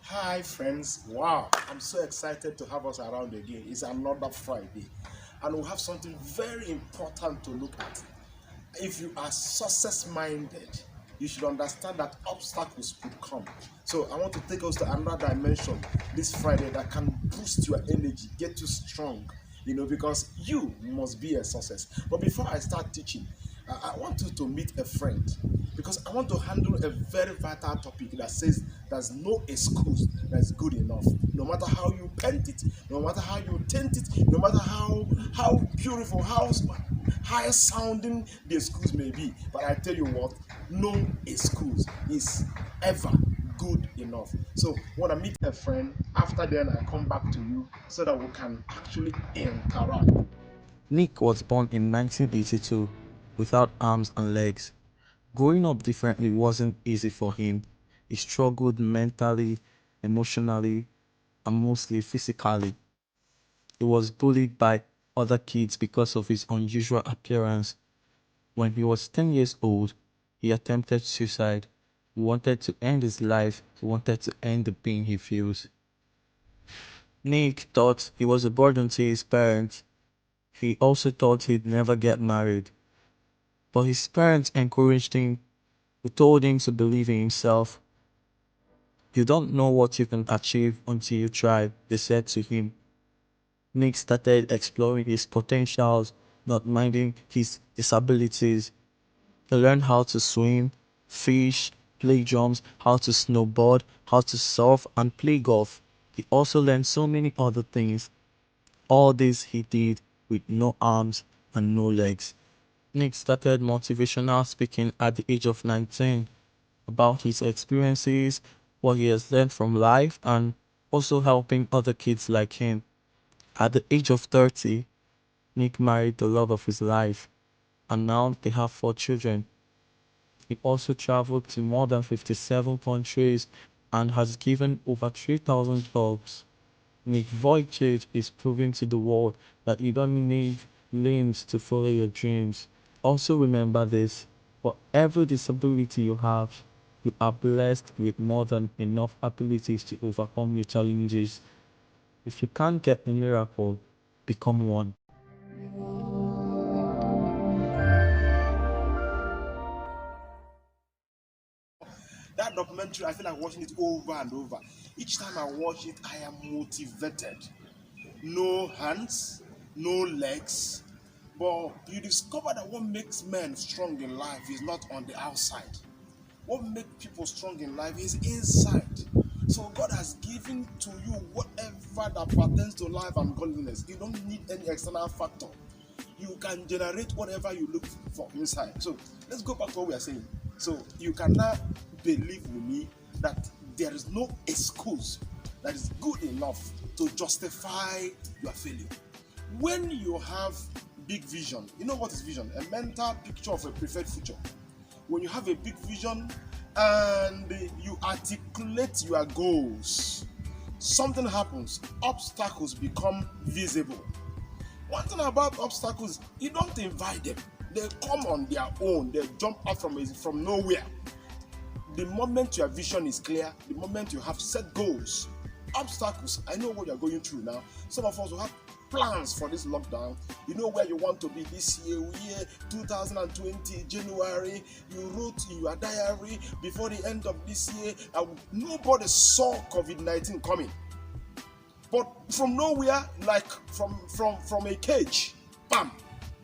Hi, friends. Wow, I'm so excited to have us around again. It's another Friday, and we'll have something very important to look at. If you are success minded, you should understand that obstacles could come. So, I want to take us to another dimension this Friday that can boost your energy, get you strong, because you must be a success. But before I start teaching, I want you to meet a friend because I want to handle a very vital topic that says there's no excuse that's good enough. No matter how you paint it, no matter how you tint it, no matter how beautiful, how high sounding the excuse may be. But I tell you what, no excuse is ever good enough. So when I meet a friend, after then I come back to you so that we can actually interact. Nick was born in 1982 without arms and legs. Growing up differently wasn't easy for him. He struggled mentally, emotionally, and mostly physically. He was bullied by other kids because of his unusual appearance. When he was 10 years old, he attempted suicide. He wanted to end his life. He wanted to end the pain he feels. Nick thought he was a burden to his parents. He also thought he'd never get married. But his parents encouraged him. They told him to believe in himself. You don't know what you can achieve until you try, they said to him. Nick started exploring his potentials, not minding his disabilities. He learned how to swim, fish, play drums, how to snowboard, how to surf, and play golf. He also learned so many other things. All this he did with no arms and no legs. Nick started motivational speaking at the age of 19 about his experiences, what he has learned from life, and also helping other kids like him. At the age of 30, Nick married the love of his life, and now they have 4 children. He also traveled to more than 57 countries and has given over 3,000 talks. Nick Vujicic is proving to the world that you don't need limbs to follow your dreams. Also remember this, for every disability you have, you are blessed with more than enough abilities to overcome your challenges. If you can't get a miracle, become one. That documentary, I feel like watching it over and over. Each time I watch it, I am motivated. No hands, no legs, but you discover that what makes men strong in life is not on the outside. What makes people strong in life is inside. So God has given to you whatever that pertains to life and godliness. You don't need any external factor. You can generate whatever you look for inside. So let's go back to what we are saying. So you can now believe with me that there is no excuse that is good enough to justify your failure. When you have big vision, you know what is vision? A mental picture of a preferred future. When you have a big vision and you articulate your goals, something happens, obstacles become visible. One thing about obstacles, you don't invite them. They come on their own. They jump out from nowhere. The moment your vision is clear, the moment you have set goals, obstacles, I know what you're going through now. Some of us will have plans for this lockdown. You know where you want to be this year 2020, January. You wrote in your diary before the end of this year. Nobody saw COVID-19 coming. But from nowhere, like from a cage, bam,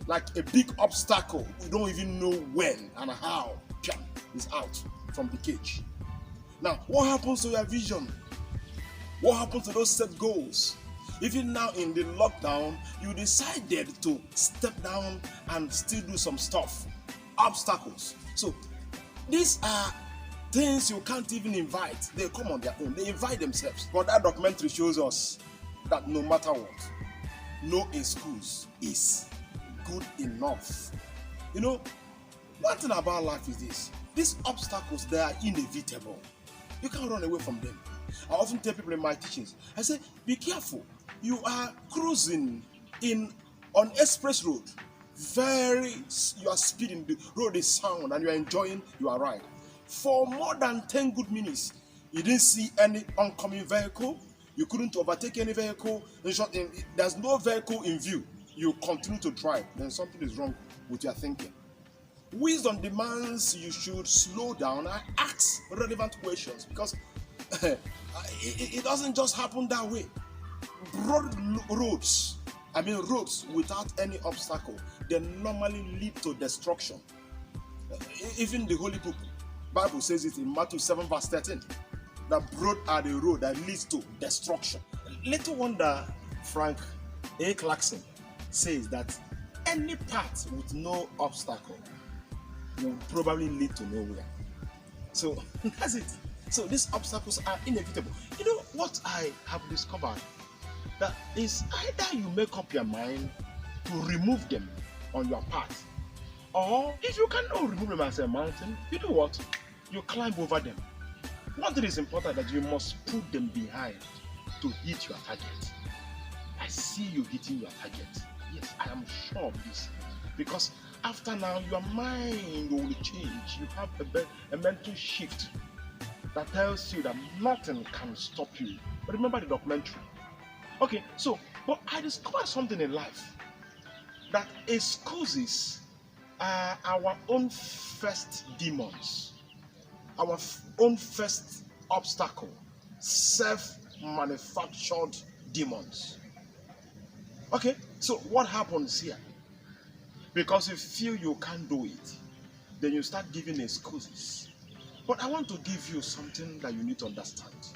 like a big obstacle. We don't even know when and how, bam, is out from the cage. Now, what happens to your vision? What happens to those set goals? Even now in the lockdown, you decided to step down and still do some stuff. Obstacles. So these are things you can't even invite. They come on their own. They invite themselves. But that documentary shows us that no matter what, no excuse is good enough. You know, one thing about life is this. These obstacles, they are inevitable. You can't run away from them. I often tell people in my teachings, I say, be careful. You are cruising in on express road. You are speeding, the road is sound and you are enjoying your ride. For more than 10 good minutes, You didn't see any oncoming vehicle. You couldn't overtake any vehicle. In short, there's no vehicle in view. You continue to drive. Then something is wrong with your thinking. Wisdom demands you should slow down and ask relevant questions, because it doesn't just happen that way. Broad roads, roads without any obstacle, they normally lead to destruction. Even the holy book, Bible says it in Matthew 7 verse 13, that broad are the road that leads to destruction. Little wonder Frank A. Clarkson says that any path with no obstacle will probably lead to nowhere. So that's it. So these obstacles are inevitable. You know what I have discovered? That is, either you make up your mind to remove them on your path, or if you cannot remove them as a mountain, you do what? You climb over them. One thing is important, that you must put them behind to hit your target. I see you hitting your target. Yes, I am sure of this. Because after now, your mind will change. You have a mental shift that tells you that nothing can stop you. But remember the documentary. Okay, so, but I discovered something in life, that excuses are our own first demons, our own first obstacle, self-manufactured demons. Okay, so what happens here? Because you feel you can't do it, then you start giving excuses. But I want to give you something that you need to understand.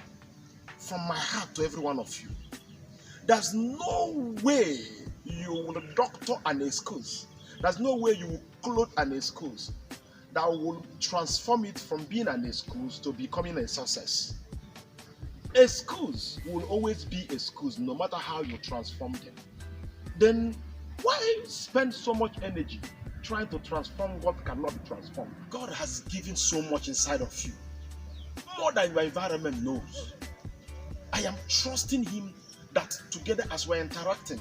From my heart to every one of you, there's no way you will doctor an excuse. There's no way you will clothe an excuse that will transform it from being an excuse to becoming a success. Excuse will always be excuse, no matter how you transform them. Then why spend so much energy trying to transform what cannot be transformed? God has given so much inside of you, more than your environment knows. I am trusting Him that together, as we're interacting,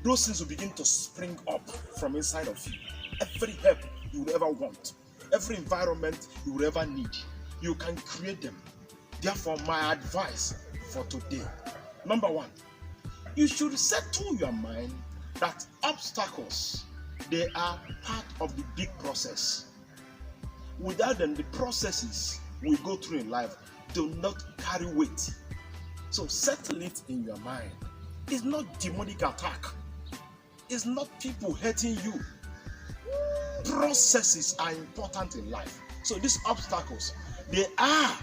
those things will begin to spring up from inside of you. Every help you will ever want, every environment you will ever need, you can create them. Therefore, my advice for today, number one, you should settle your mind that obstacles, they are part of the big process. Without them, the processes we go through in life do not carry weight. So settle it in your mind. It's not demonic attack. It's not people hurting you. Processes are important in life. So these obstacles, they are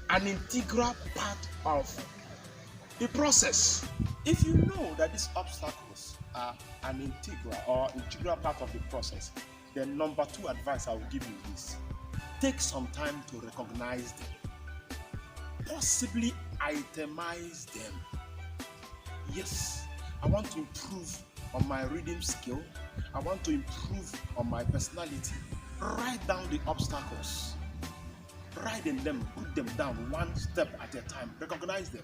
an integral part of the process. If you know that these obstacles are an integral part of the process, then number two advice I will give you is, take some time to recognize them. Possibly itemize them. Yes, I want to improve on my reading skill. I want to improve on my personality. Write down the obstacles. Write them, put them down one step at a time. Recognize them.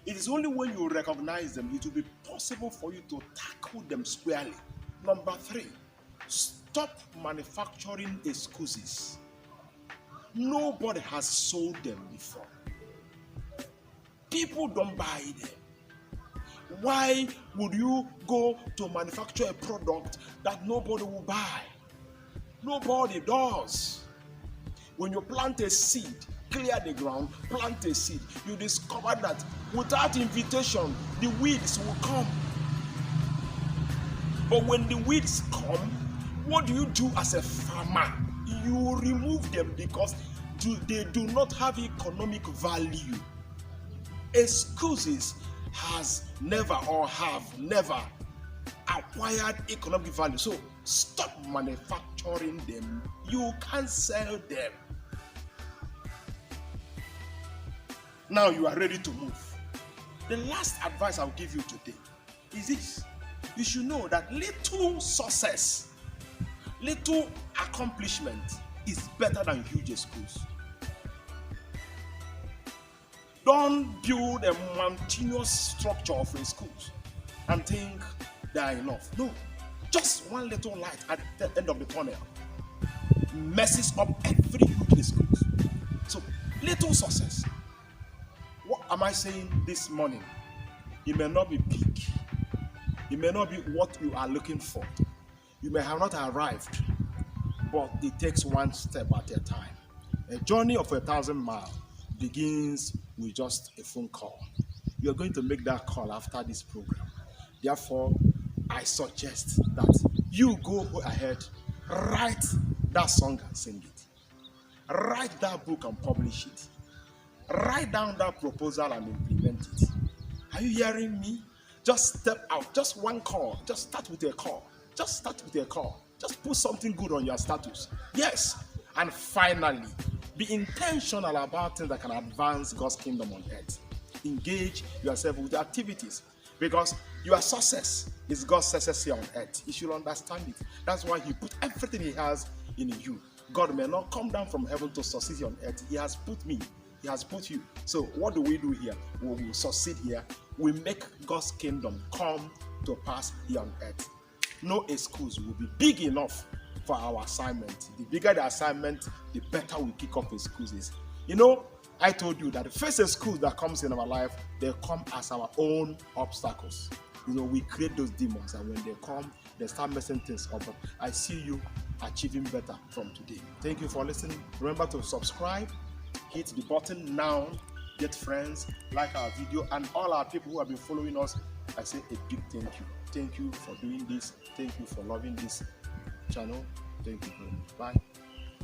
It is only when you recognize them, it will be possible for you to tackle them squarely. Number three, stop manufacturing excuses. Nobody has sold them before. People don't buy them. Why would you go to manufacture a product that nobody will buy? Nobody does. When you plant a seed, clear the ground, plant a seed, you discover that without invitation, the weeds will come. But when the weeds come, what do you do as a farmer? You remove them because they do not have economic value. Excuses have never acquired economic value. So stop manufacturing them. You can't sell them. Now you are ready to move. The last advice I'll give you today is this. You should know that little success, little accomplishment is better than huge excuse. Don't build a mountainous structure of schools and think they are enough. No, just one little light at the end of the tunnel messes up every huge schools. So Little success. What am I saying this morning? It may not be big. It may not be what you are looking for. You may have not arrived, but it takes one step at a time. A journey of 1,000 miles begins with just a phone call. You are going to make that call after this program. Therefore, I suggest that you go ahead, write that song and sing it. Write that book and publish it. Write down that proposal and implement it. Are you hearing me? Just step out. Just one call. Just start with a call. Just start with a call. Just put something good on your status. Yes. And finally, be intentional about things that can advance God's kingdom on earth. Engage yourself with activities, because your success is God's success here on earth. You should understand it. That's why He put everything He has in you. God may not come down from heaven to succeed on earth. He has put me. He has put you. So what do we do here? We will succeed here. We make God's kingdom come to pass here on earth. No excuse will be big enough for our assignment. The bigger the assignment, the better we kick off excuses. You know, I told you that the first excuse that comes in our life, they come as our own obstacles. You know, we create those demons, and when they come, they start messing things up. But I see you achieving better from today. Thank you for listening. Remember to subscribe, hit the button now, get friends, like our video, and all our people who have been following us, I say a big thank you. Thank you for doing this. Thank you for loving this channel. Thank you very much. Bye.